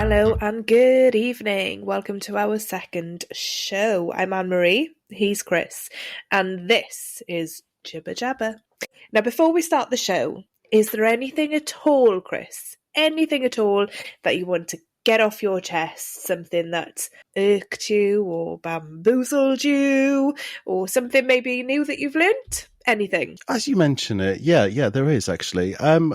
Hello and good evening. Welcome to our second show. I'm Anne-Marie, he's Chris, and this is Jibber-Jabber. Now, before we start the show, is there anything at all, Chris, anything at all that you want to get off your chest, something that irked you or bamboozled you, or something maybe new that you've learnt? Anything? As you mention it, yeah, there is actually.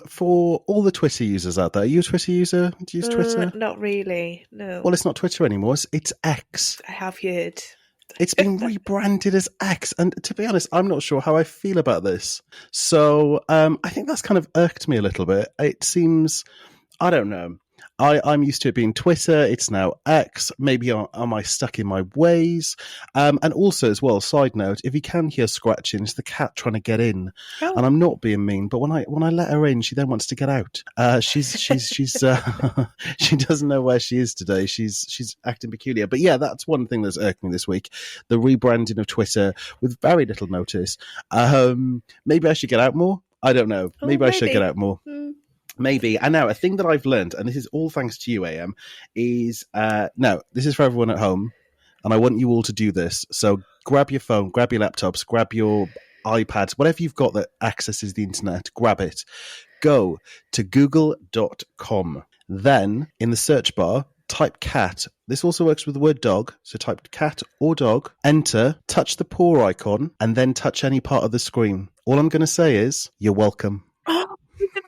For all the Twitter users out there, are you a Twitter user? Do you use Twitter? Not really, no. Well, it's not Twitter anymore, it's X. I have heard. It's been rebranded as X, and to be honest, I'm not sure how I feel about this. So I think that's kind of irked me a little bit. It seems, I don't know. I'm used to it being Twitter. It's now X. Maybe am I stuck in my ways? And also, as well, side note, if you can hear scratching, it's the cat trying to get in. Oh. And I'm not being mean, but when I let her in, she then wants to get out. She's she doesn't know where she is today. She's acting peculiar. But yeah, that's one thing that's irked me this week: the rebranding of Twitter with very little notice. Maybe I should get out more. I don't know. Maybe I should get out more. Maybe. And now, a thing that I've learned, and this is all thanks to you, AM, is, now, this is for everyone at home, and I want you all to do this. So grab your phone, grab your laptops, grab your iPads, whatever you've got that accesses the internet, grab it. Go to google.com. Then, in the search bar, type cat. This also works with the word dog. So type cat or dog, enter, touch the paw icon, and then touch any part of the screen. All I'm going to say is, you're welcome.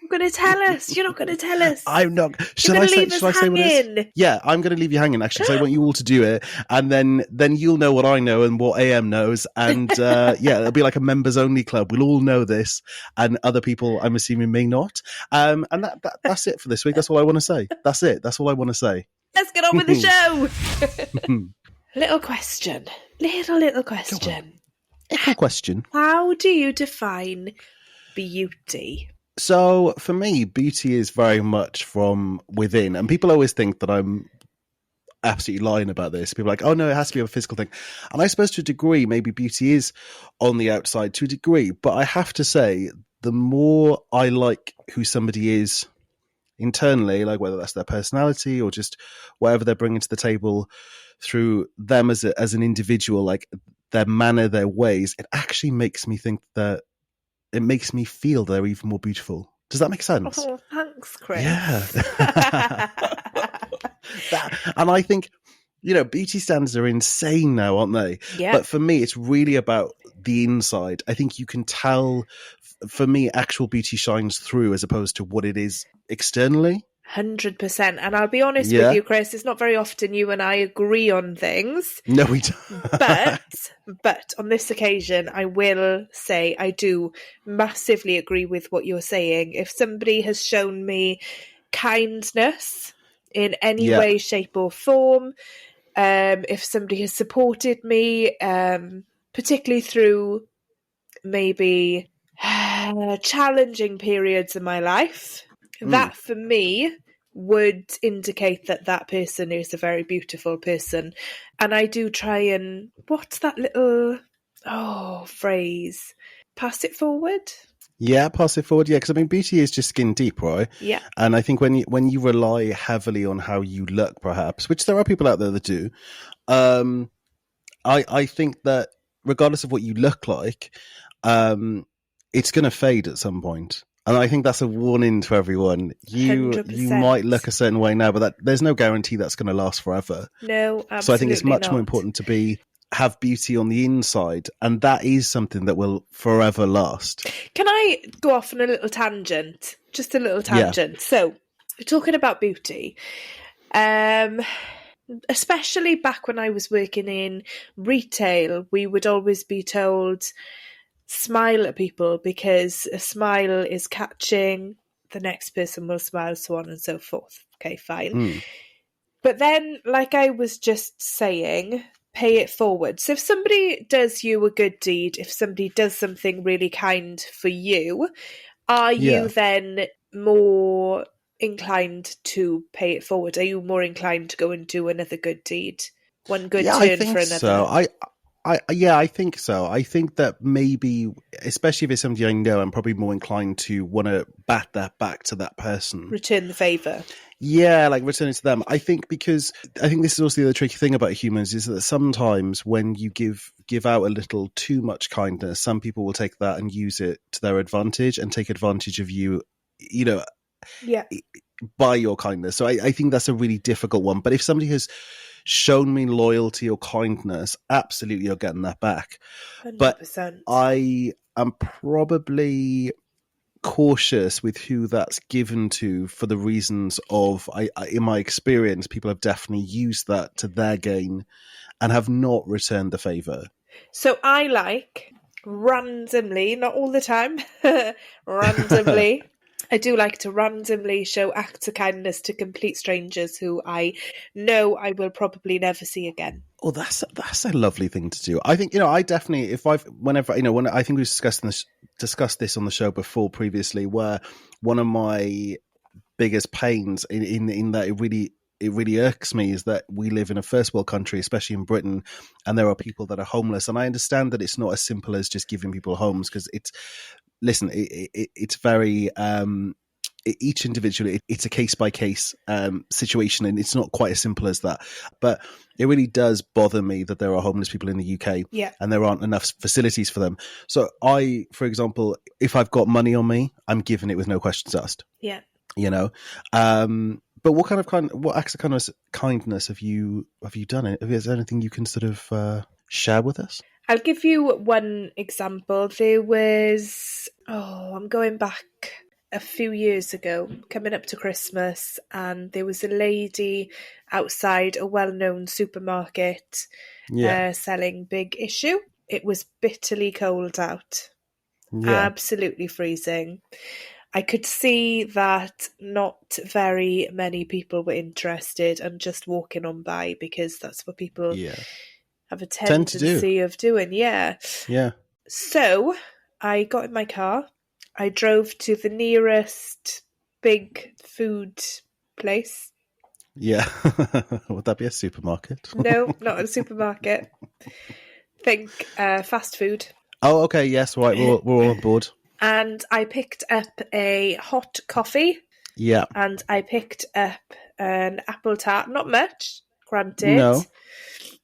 Going to tell us. You're not going to tell us. I'm not. Should I say what it is? Yeah, I'm going to leave you hanging, actually, because I want you all to do it. And then you'll know what I know and what AM knows. And yeah, it'll be like a members only club. We'll all know this. And other people, I'm assuming, may not. And that's it for this week. That's all I want to say. That's it. That's all I want to say. Let's get on with the show. Little question. Little question. Little question. How do you define beauty? So for me, beauty is very much from within. And people always think that I'm absolutely lying about this. People are like, oh no, it has to be a physical thing. And I suppose to a degree, maybe beauty is on the outside to a degree. But I have to say, the more I like who somebody is internally, like whether that's their personality or just whatever they're bringing to the table through them as an individual, like their manner, their ways, it actually makes me think that it makes me feel they're even more beautiful. Does that make sense? Oh, thanks, Chris. Yeah. And I think, beauty standards are insane now, aren't they? Yeah. But for me, it's really about the inside. I think you can tell, for me, actual beauty shines through as opposed to what it is externally. 100%. And I'll be honest with you, Chris, it's not very often you and I agree on things. No, we don't. But on this occasion, I will say I do massively agree with what you're saying. If somebody has shown me kindness in any way, shape or form, if somebody has supported me, particularly through maybe challenging periods in my life, that for me would indicate that person is a very beautiful person. And I do try and, what's that little phrase? Pass it forward? Yeah, pass it forward. Yeah, because beauty is just skin deep, right? Yeah. And I think when you rely heavily on how you look, perhaps, which there are people out there that do, I think that regardless of what you look like, it's going to fade at some point. And I think that's a warning to everyone. You 100%. might look a certain way now, but there's no guarantee that's going to last forever. No, absolutely. So I think it's much not. more important to have beauty on the inside, and that is something that will forever last. Can I go off on a little tangent? Just a little tangent. Yeah. So, we're talking about beauty. Especially back when I was working in retail, we would always be told, smile at people because a smile is catching, the next person will smile, so on and so forth. Okay, fine. But then, like I was just saying, pay it forward. So if somebody does you a good deed, if somebody does something really kind for you, are you then more inclined to pay it forward? Are you more inclined to go and do another good deed? One good turn for another? So. I think so. I think that maybe, especially if it's somebody I know, I'm probably more inclined to want to bat that back to that person. Return the favour. Yeah, like returning to them. I think because I think this is also the other tricky thing about humans is that sometimes when you give out a little too much kindness, some people will take that and use it to their advantage and take advantage of you, you know, Yeah. by your kindness. So I think that's a really difficult one. But if somebody has shown me loyalty or kindness, absolutely you're getting that back. 100%. But I am probably cautious with who that's given to for the reasons of in my experience, people have definitely used that to their gain and have not returned the favor. So I like randomly, not all the time, randomly. I do like to randomly show acts of kindness to complete strangers who I know I will probably never see again. Oh, that's a lovely thing to do. I think, I definitely, if I've, whenever, when I think we've discussed this on the show before previously, where one of my biggest pains in that it really irks me is that we live in a first world country, especially in Britain, and there are people that are homeless. And I understand that it's not as simple as just giving people homes, because it's very, each individual, it's a case by case situation, and it's not quite as simple as that. But it really does bother me that there are homeless people in the UK, and there aren't enough facilities for them. So I, for example, if I've got money on me, I'm giving it with no questions asked. Yeah. But what acts of kindness have you done? Is there anything you can sort of share with us? I'll give you one example. There was, I'm going back a few years ago, coming up to Christmas, and there was a lady outside a well-known supermarket selling Big Issue. It was bitterly cold out. Yeah. Absolutely freezing. I could see that not very many people were interested and just walking on by, because that's what people have a tendency of doing. Yeah. So I got in my car. I drove to the nearest big food place. Yeah. Would that be a supermarket? No, not a supermarket. Think fast food. Oh, okay. Yes, right. We're all on board. And I picked up a hot coffee. Yeah. And I picked up an apple tart. Not much, granted. No.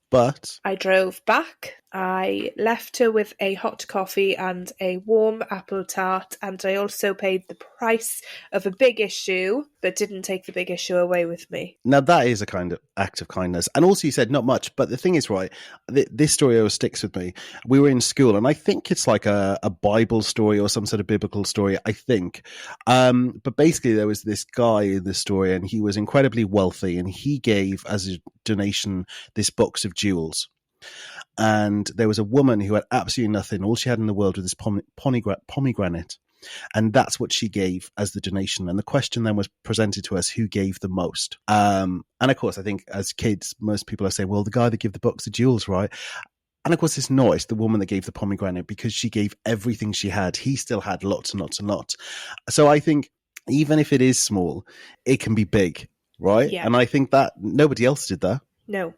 But I drove back. I left her with a hot coffee and a warm apple tart, and I also paid the price of a Big Issue, but didn't take the Big Issue away with me. Now that is a kind of act of kindness. And also you said not much, but the thing is, right, this story always sticks with me. We were in school, and I think it's like a Bible story or some sort of biblical story, I think. But basically there was this guy in this story, and he was incredibly wealthy, and he gave as a donation this box of jewels. And there was a woman who had absolutely nothing. All she had in the world was this pomegranate. And that's what she gave as the donation. And the question then was presented to us, who gave the most? And of course, I think as kids, most people are saying, well, the guy that gave the box of jewels, right? And of course, it's not. It's the woman that gave the pomegranate, because she gave everything she had. He still had lots and lots and lots. So I think even if it is small, it can be big, right? Yeah. And I think that nobody else did that. No.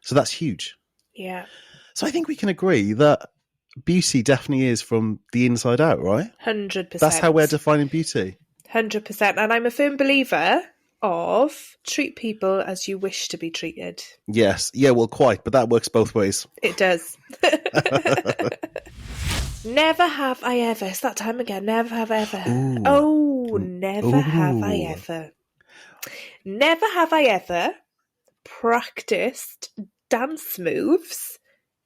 So that's huge. Yeah. So I think we can agree that beauty definitely is from the inside out, right? 100%. That's how we're defining beauty. 100%. And I'm a firm believer of treat people as you wish to be treated. Yes. Yeah, well, quite. But that works both ways. It does. Never have I ever. It's that time again. Never have I ever. Ooh. Oh, never have I ever. Never have I ever practiced dance moves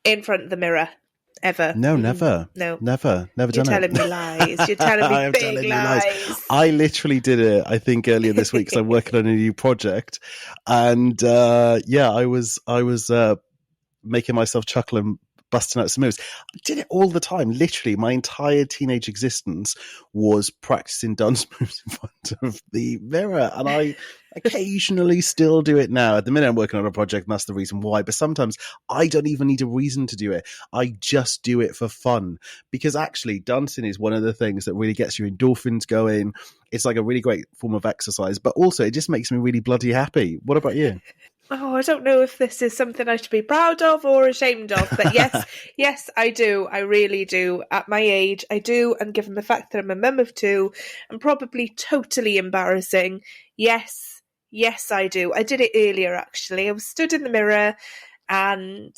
in front of the mirror. Ever. No, never. No. Never done it. You're telling me lies. You're telling me big lies. I literally did it, I think, earlier this week, because I'm working on a new project. And I was making myself chuckle and busting out some moves. I did it all the time. Literally, my entire teenage existence was practicing dance moves in front of the mirror. And I occasionally still do it now. At the minute, I'm working on a project, and that's the reason why. But sometimes I don't even need a reason to do it. I just do it for fun. Because actually, dancing is one of the things that really gets your endorphins going. It's like a really great form of exercise. But also, it just makes me really bloody happy. What about you? Oh, I don't know if this is something I should be proud of or ashamed of, but yes, yes, I do. I really do. At my age, I do. And given the fact that I'm a mum of two, and probably totally embarrassing, yes, Yes, I do. I did it earlier, actually. I was stood in the mirror and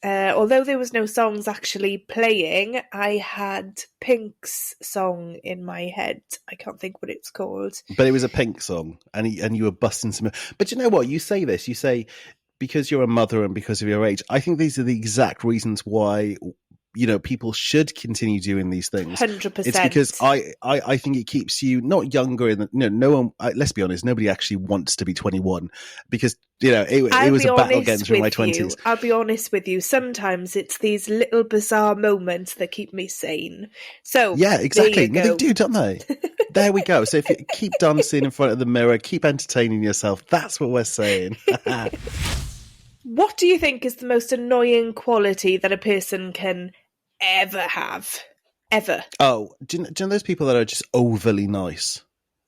although there was no songs actually playing, I had Pink's song in my head. I can't think what it's called. But it was a Pink song, and you were busting some... But you know what? You say this. You say, because you're a mother and because of your age. I think these are the exact reasons why... people should continue doing these things. 100%. It's because I think it keeps you not younger. No one. Let's be honest. Nobody actually wants to be 21 because it was a battle again through my 20s. I'll be honest with you. Sometimes it's these little bizarre moments that keep me sane. So yeah, exactly. They do, don't they? There we go. So if you keep dancing in front of the mirror, keep entertaining yourself. That's what we're saying. What do you think is the most annoying quality that a person can ever have? Ever? Oh, do you know those people that are just overly nice?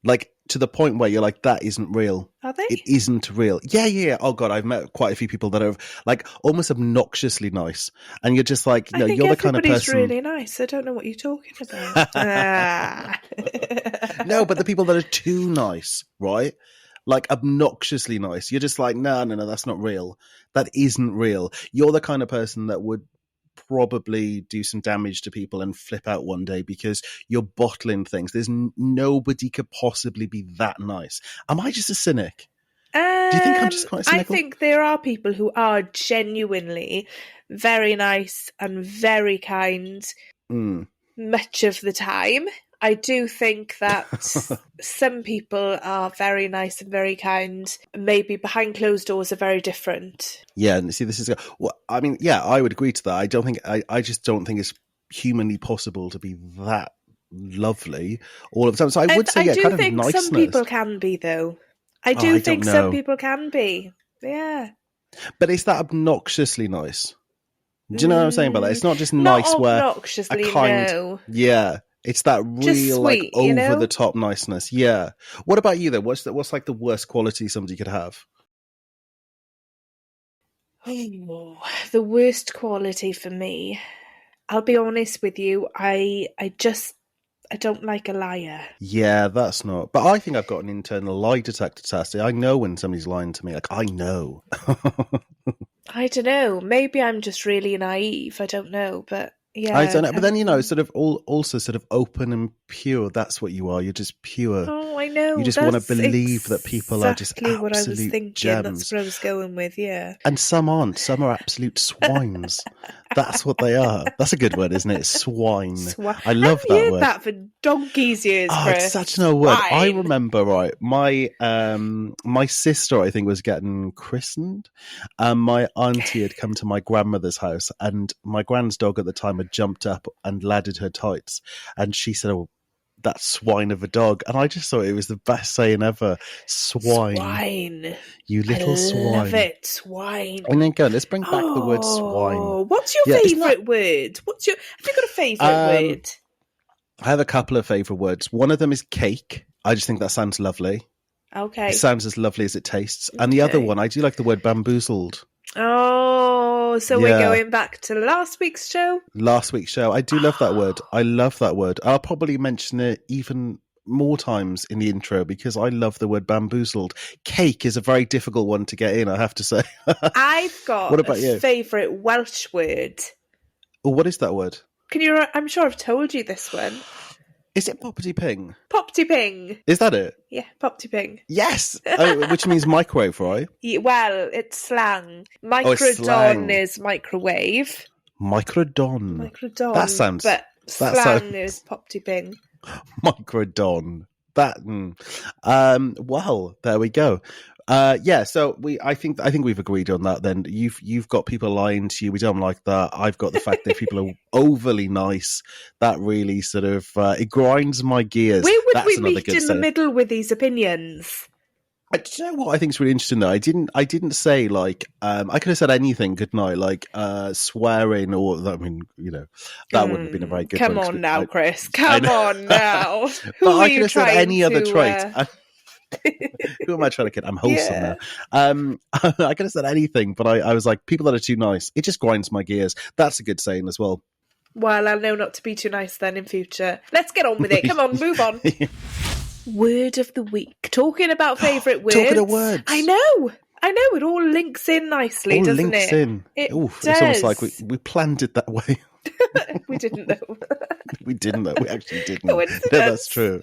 Like, to the point where you're like, that isn't real. Are they? It isn't real. Yeah. Oh, God, I've met quite a few people that are, like, almost obnoxiously nice. And you're just like, you're the kind of person... really nice. I don't know what you're talking about. No, but the people that are too nice, right? Like, obnoxiously nice. You're just like, no, that's not real. That isn't real. You're the kind of person that would probably do some damage to people and flip out one day because you're bottling things. There's nobody could possibly be that nice. Am I just a cynic? Do you think I'm just quite cynical? I think there are people who are genuinely very nice and very kind much of the time. I do think that some people are very nice and very kind. Maybe behind closed doors are very different. Yeah, and see, this is... Well, I mean, yeah, I would agree to that. I just don't think it's humanly possible to be that lovely all of the time. So I would say, I do kind think of niceness. some people can be, though. I think some people can be. Yeah. But it's that obnoxiously nice. Do you know what I'm saying about that? It's not just nice where... Not obnoxiously, no. Yeah. It's that real, sweet, like, over-the-top niceness. Yeah. What about you, though? What's like the worst quality somebody could have? Oh, the worst quality for me. I'll be honest with you. I don't like a liar. Yeah, that's not... But I think I've got an internal lie detector test. I know when somebody's lying to me. Like, I know. I don't know. Maybe I'm just really naive. I don't know, but... Yeah, I don't know, but then sort of also sort of open and pure. That's what you are. You're just pure. Oh, I know. You just want to believe that people are just exactly what I was thinking. Gems. That's what I was going with. Yeah, and some aren't. Some are absolute swines. That's what they are. That's a good word, isn't it? Swine. I love that word. I've heard that for donkey's years. Oh, Chris. it's such an old word. I remember, right? My sister, I think, was getting christened, and my auntie had come to my grandmother's house, and my grand's dog at the time had jumped up and ladded her tights, and she said, "Oh, that swine of a dog," and I just thought it was the best saying ever. Swine. You little swine. I love it. Swine. And then go, let's bring back the word swine. What's your favourite word? Have you got a favourite word? I have a couple of favourite words. One of them is cake. I just think that sounds lovely. Okay. It sounds as lovely as it tastes. And the other one, I do like the word bamboozled. Oh, so we're going back to last week's show? Last week's show. I do love that word. I love that word. I'll probably mention it even more times in the intro because I love the word bamboozled. Cake is a very difficult one to get in, I have to say. I've got what about a favourite Welsh word. Oh, what is that word? I'm sure I've told you this one. Is it poppity ping? Poppity ping. Is that it? Yeah, poppity ping. Yes! Which means microwave, right? Yeah, well, it's slang. Microdon is microwave. Microdon. That sounds... But slang is poppity ping. Microdon. Well, there we go. So I think we've agreed on that. Then you've got people lying to you. We don't like that. I've got the fact that people are overly nice. That really sort of it grinds my gears. Where would we meet in the middle with these opinions? Do you know what I think is really interesting though? I didn't say like I could have said anything, couldn't I? Like swearing or that wouldn't have been a very good. Come on now, Chris. Come on now. Who I could have said any other trait. Who am I trying to kid? I'm wholesome now. I could have said anything, but I was like, people that are too nice, it just grinds my gears. That's a good saying as well. Well, I'll know not to be too nice then in future. Let's get on with it. Come on, move on. Word of the week. Talking about favourite words. Talking of words. I know. It all links in nicely, all doesn't links it? in. It Oof, does. it's almost like we planned it that way. We didn't know. We didn't know. We actually didn't. Coincidence. No, that's true.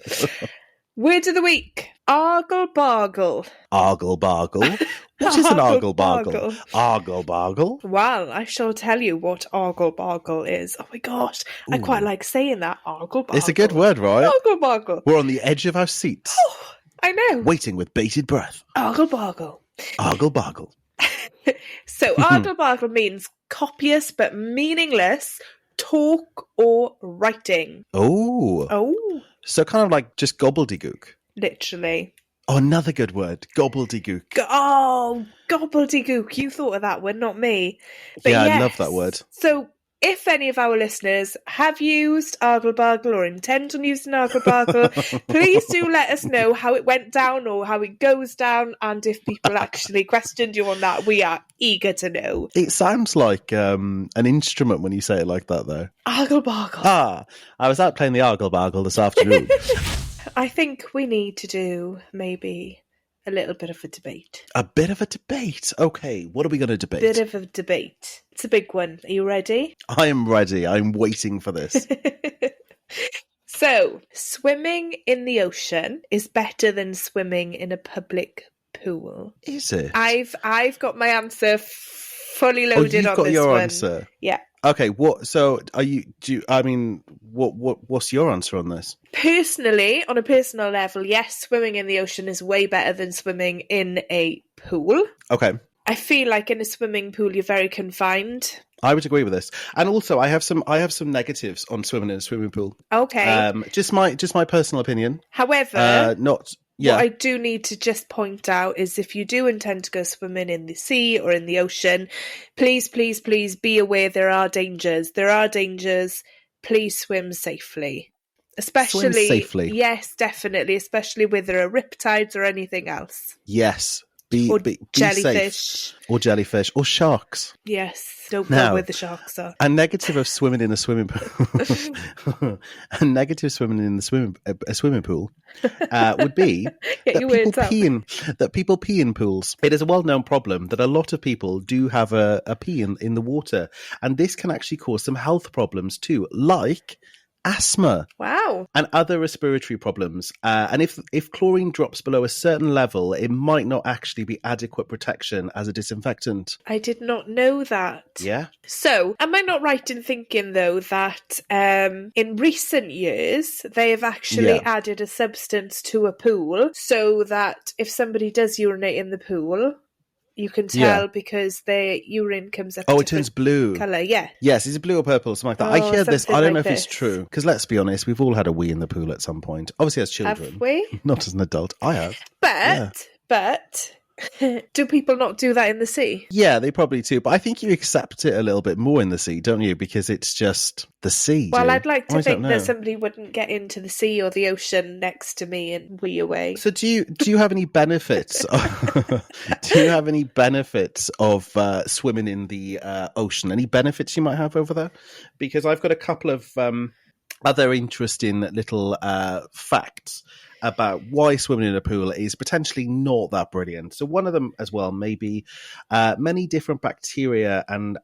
Word of the week. Argle-bargle. Argle-bargle? What is an argle-bargle? Argle-bargle? Well, I shall tell you what argle-bargle is. Oh my gosh, Ooh. I quite like saying that. Argle-bargle. It's a good word, right? Argle-bargle. We're on the edge of our seats. Oh, I know. Waiting with bated breath. Argle-bargle. Argle-bargle. So argle-bargle means copious but meaningless talk or writing. Oh. So kind of like just gobbledygook. Literally. Oh, another good word. Gobbledygook. Gobbledygook. You thought of that one, not me. But yeah, yes, I love that word. So if any of our listeners have used argle-bargle or intend on using argle-bargle, please do let us know how it went down or how it goes down, and if people actually questioned you on that. We are eager to know. It sounds like an instrument when you say it like that, though. Argle-bargle. I was out playing the argle-bargle this afternoon. I think we need to do maybe a little bit of a debate. A bit of a debate? Okay, what are we going to debate? Bit of a debate. It's a big one. Are you ready? I am ready. I'm waiting for this. So, swimming in the ocean is better than swimming in a public pool. Is it? I've got my answer fully loaded on this one. You've got your answer? Yeah. Okay, what's your answer on this? Personally, on a personal level, yes, swimming in the ocean is way better than swimming in a pool. Okay. I feel like in a swimming pool you're very confined. I would agree with this. And also I have some negatives on swimming in a swimming pool. Okay. Just my personal opinion. However, Yeah. What I do need to just point out is if you do intend to go swimming in the sea or in the ocean, please, please, please be aware there are dangers. There are dangers. Please swim safely. Especially, swim safely. Yes, definitely. Especially where there are riptides or anything else. Yes. Be jellyfish. Safe. Or jellyfish. Or sharks. Yes. Don't go where the sharks are. A negative of swimming in a swimming pool. A negative swimming in a swimming pool would be that people pee in pools. It is a well-known problem that a lot of people do have a pee in the water, and this can actually cause some health problems too, like asthma. Wow. And other respiratory problems. And if chlorine drops below a certain level, it might not actually be adequate protection as a disinfectant. I did not know that. Yeah. So, am I not right in thinking, though, that in recent years, they have actually added a substance to a pool so that if somebody does urinate in the pool, you can tell because their urine comes up. Oh, it turns blue. Colour, yeah. Yes, it's blue or purple, something like that. I hear this. I don't know if it's true. Because let's be honest, we've all had a wee in the pool at some point. Obviously as children. Have we? Not as an adult. I have. But do people not do that in the sea? Yeah, they probably do. But I think you accept it a little bit more in the sea, don't you? Because it's just the sea. Well, I'd like to think that somebody wouldn't get into the sea or the ocean next to me and wee away. So do you have any benefits? Do you have any benefits of swimming in the ocean? Any benefits you might have over there? Because I've got a couple of other interesting little facts about why swimming in a pool is potentially not that brilliant. So one of them as well may be many different bacteria and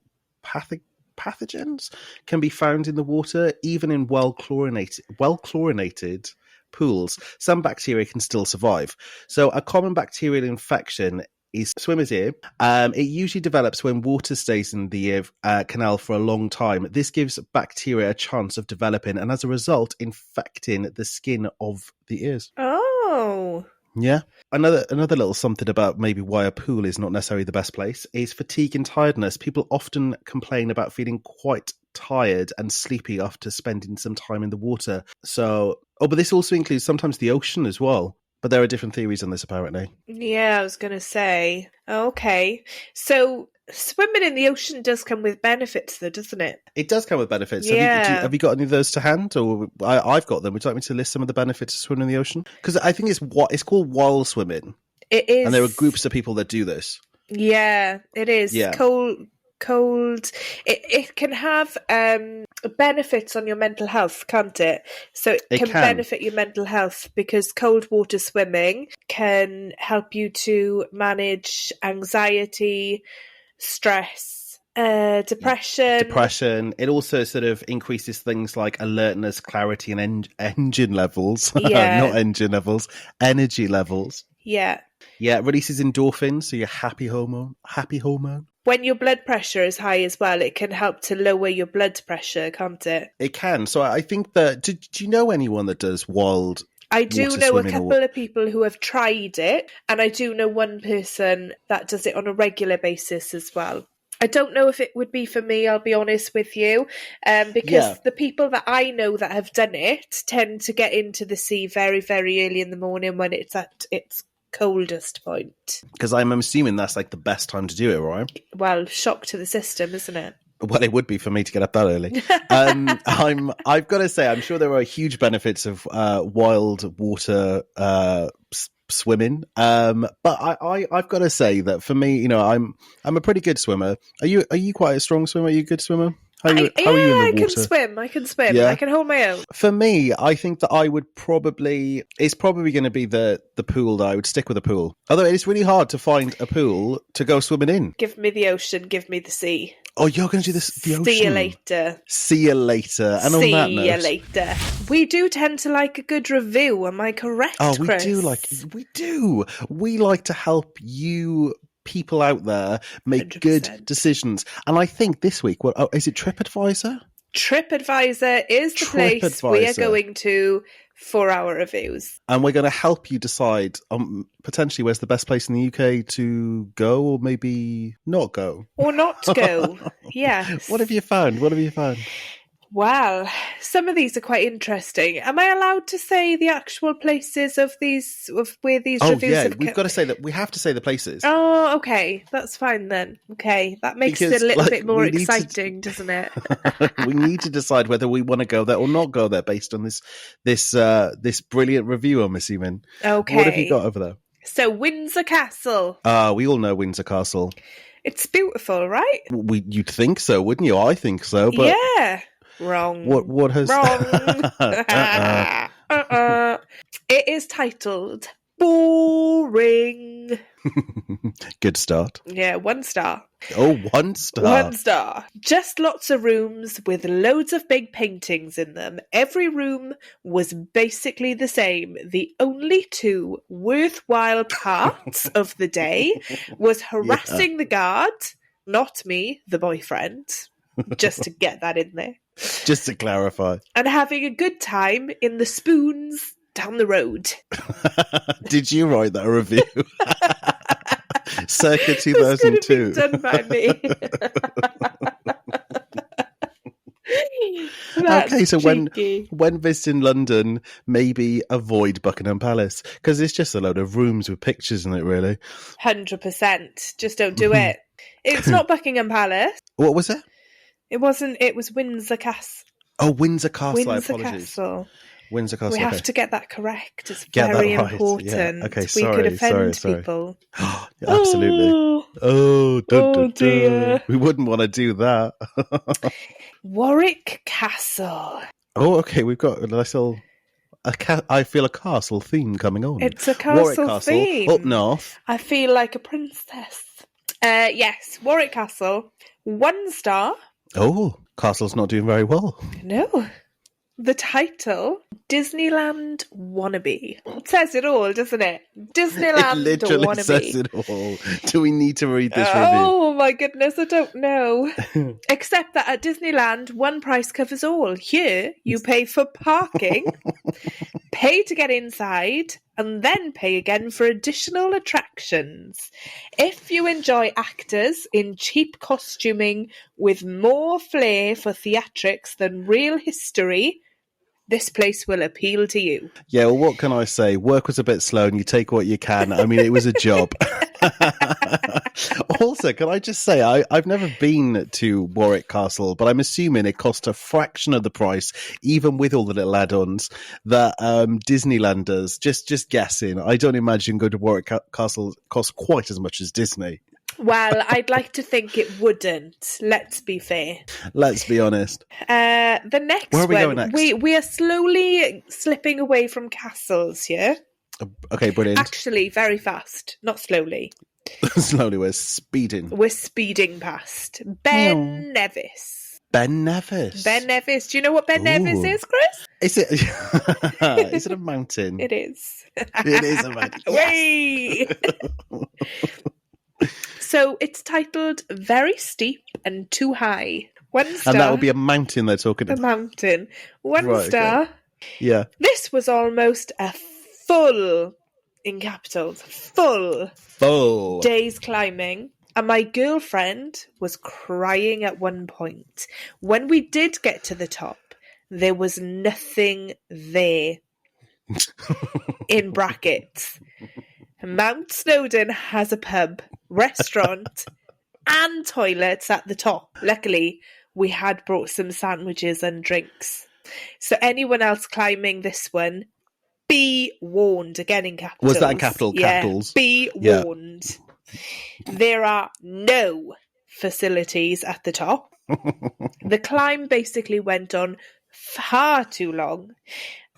pathogens can be found in the water, even in well chlorinated pools. Some bacteria can still survive. So a common bacterial infection is swimmer's ear. It usually develops when water stays in the ear canal for a long time. This gives bacteria a chance of developing and as a result infecting the skin of the ears. Oh. Yeah. Another little something about maybe why a pool is not necessarily the best place is fatigue and tiredness. People often complain about feeling quite tired and sleepy after spending some time in the water. So, but this also includes sometimes the ocean as well. But there are different theories on this, apparently. Yeah, I was going to say. Okay. So swimming in the ocean does come with benefits, though, doesn't it? It does come with benefits. Yeah. Have you got any of those to hand? Or I've got them. Would you like me to list some of the benefits of swimming in the ocean? Because I think it's called wild swimming. It is. And there are groups of people that do this. Yeah, it is. Yeah. cold, it can have benefits on your mental health, can't it? So it can benefit your mental health, because cold water swimming can help you to manage anxiety, stress, depression. It also sort of increases things like alertness, clarity, and engine levels. Yeah. Not engine levels, energy levels. Yeah. Yeah, it releases endorphins, so your happy hormone. When your blood pressure is high as well, it can help to lower your blood pressure, can't it? It can. So I think that... Do you know anyone that does wild I do water know a swimming couple of people who have tried it, and I do know one person that does it on a regular basis as well. I don't know if it would be for me, I'll be honest with you, because the people that I know that have done it tend to get into the sea very, very early in the morning when it's at its coldest point. Because I'm assuming that's like the best time to do it, right? Well, shock to the system, isn't it? Well, it would be for me to get up that early. I've got to say, I'm sure there are huge benefits of wild water swimming. But I've got to say that for me, you know, I'm a pretty good swimmer. Are you quite a strong swimmer? Are you a good swimmer? How are you in the water? I can swim. Yeah. I can hold my own. For me, I think that I would it's probably going to be the pool that I would stick with a pool. Although it's really hard to find a pool to go swimming in. Give me the ocean, give me the sea. Oh, you're going to do the ocean? See you later. See you later. And on that note... See you later. We do tend to like a good review, am I correct, Chris? We do. We like to help you people out there make 100%. Good decisions. And I think this week, is it Tripadvisor? Tripadvisor is the place we are going to for our reviews. And we're going to help you decide potentially where's the best place in the UK to go, or maybe not go. Or not go, yes. What have you found? Well, some of these are quite interesting. Am I allowed to say the actual places of where these reviews have we've got to say that. We have to say the places. Oh, okay. That's fine then. Okay. That makes it a little bit more exciting, doesn't it? We need to decide whether we want to go there or not go there based on this brilliant review, I'm assuming. Okay. What have you got over there? So, Windsor Castle. We all know Windsor Castle. It's beautiful, right? You'd think so, wouldn't you? I think so, but... Yeah. Wrong. What has... Wrong. It is titled Boring. Good start. Yeah, 1 star. Oh, 1 star. 1 star. Just lots of rooms with loads of big paintings in them. Every room was basically the same. The only 2 worthwhile parts of the day was harassing the guard, not me, the boyfriend, just to get that in there. Just to clarify. And having a good time in the spoons down the road. Did you write that review? Circa 2002. This could have been done by me. Okay, so cheeky. when visiting London, maybe avoid Buckingham Palace, because it's just a load of rooms with pictures in it, really. 100%. Just don't do it. It's not Buckingham Palace. What was it? It wasn't. It was Windsor Castle. Oh, Windsor Castle. Windsor apologies. Castle. Windsor Castle. We have to get that correct. It's very right. important. Yeah. Okay, we could offend sorry. people. Absolutely. Dear. We wouldn't want to do that. Warwick Castle. Oh, okay. We've got a nice little... I feel a castle theme coming on. It's a castle theme. Up north. I feel like a princess. Yes, Warwick Castle. 1 star. Oh, castle's not doing very well. No. The title, Disneyland Wannabe. It says it all, doesn't it? Disneyland It literally Wannabe. says it all. Do we need to read this review? Oh my goodness, I don't know. Except that at Disneyland, one price covers all. Here, you pay for parking, pay to get inside, and then pay again for additional attractions. If you enjoy actors in cheap costuming with more flair for theatrics than real history, this place will appeal to you. Yeah, well, what can I say? Work was a bit slow and you take what you can. I mean, it was a job. Also, can I just say, I've never been to Warwick Castle, but I'm assuming it cost a fraction of the price, even with all the little add-ons that Disneyland does. Just guessing. I don't imagine going to Warwick Castle costs quite as much as Disney. Well, I'd like to think it wouldn't. Let's be fair. Let's be honest. The next Where are we one. going next? We are slowly slipping away from castles here. Okay, brilliant. Actually, very fast. Not slowly. Slowly, we're speeding. We're speeding past. Ben Nevis. Ben Nevis. Ben Nevis. Do you know what Ben Nevis is, Chris? Is it? Is it a mountain? It is. It is a mountain. Way. So it's titled Very Steep and Too High. 1 star. And that would be a mountain they're talking a about. mountain. 1 Right, star. okay. Yeah. This was almost a full, in capitals, full day's climbing. And my girlfriend was crying at one point. When we did get to the top, there was nothing there. In brackets. Mount Snowdon has a pub, restaurant, and toilets at the top. Luckily, we had brought some sandwiches and drinks. So anyone else climbing this one, be warned. Again in capitals. Was that in capitals? Be warned. There are no facilities at the top. The climb basically went on far too long.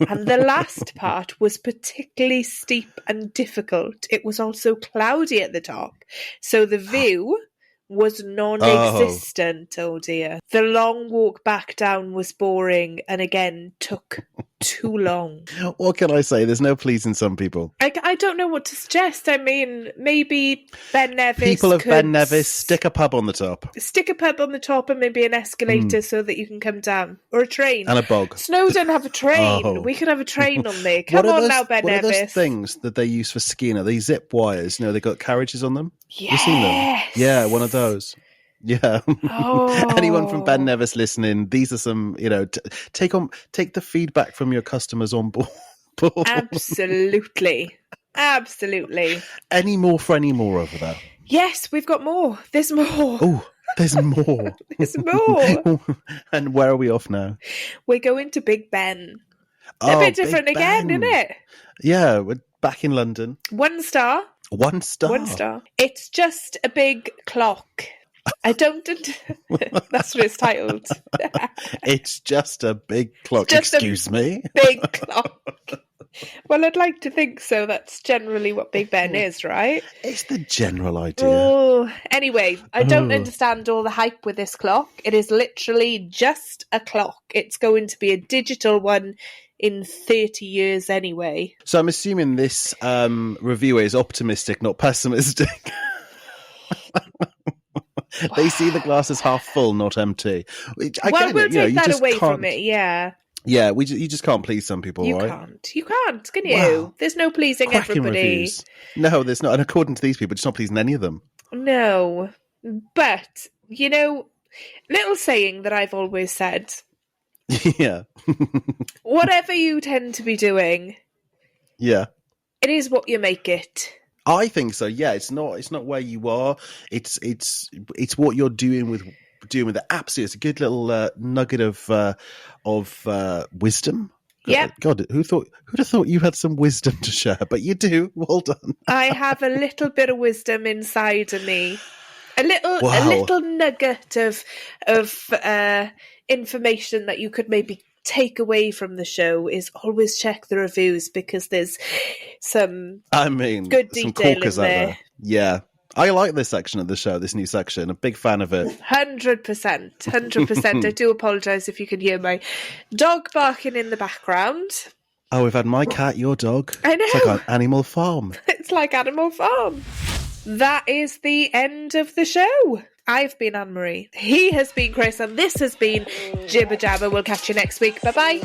And the last part was particularly steep and difficult. It was also cloudy at the top. So the view was non-existent. Oh dear. The long walk back down was boring and again took too long. What can I say? There's no pleasing some people. I don't know what to suggest. I mean, maybe Ben Nevis. People of Ben Nevis, stick a pub on the top. Stick a pub on the top and maybe an escalator so that you can come down. Or a train. And a bog. Snowdon have a train. Oh. We could have a train on there. Come on now, Ben Nevis. What are those things that they use for skiing? Are they zip wires? You know, they got carriages on them? Yes. You've seen them? Yeah, one of those. Yeah. Oh. Anyone from Ben Nevis listening, these are some, you know, take the feedback from your customers on board. Absolutely. Any more over there? Yes, we've got more. There's more. Oh, there's more. There's more. And where are we off now? We're going to Big Ben. A bit different again, isn't it? Yeah, we're back in London. 1 star. 1 star. 1 star. It's just a big clock. I don't. That's what it's titled. It's just a big clock. Excuse me. Big clock. Well, I'd like to think so. That's generally what Big Ben is, right? It's the general idea. Oh, anyway, I don't understand all the hype with this clock. It is literally just a clock. It's going to be a digital one in 30 years anyway. So I'm assuming this reviewer is optimistic, not pessimistic. They see the glass as half full, not empty. We'll take that away from it, yeah. Yeah, you just can't please some people, right? You can't, can you? Wow. There's no pleasing Cracking everybody. Reviews. No, there's not. And according to these people, it's not pleasing any of them. No. But, you know, little saying that I've always said. Yeah. Whatever you tend to be doing. Yeah. It is what you make it. I think so. Yeah, it's not where you are. It's what you're doing with it. Absolutely, it's a good little nugget of wisdom. Yeah. God, who'd have thought you had some wisdom to share? But you do. Well done. I have a little bit of wisdom inside of me. A little nugget of information that you could maybe take away from the show is always check the reviews because there's some good detail in there. Yeah. I like this section of the show, this new section. A big fan of it. 100%. I do apologise if you can hear my dog barking in the background. Oh, we've had my cat, your dog. I know. It's like an Animal Farm. It's like Animal Farm. That is the end of the show. I've been Anne-Marie. He has been Chris, and this has been Jibber-Jabber. We'll catch you next week. Bye-bye.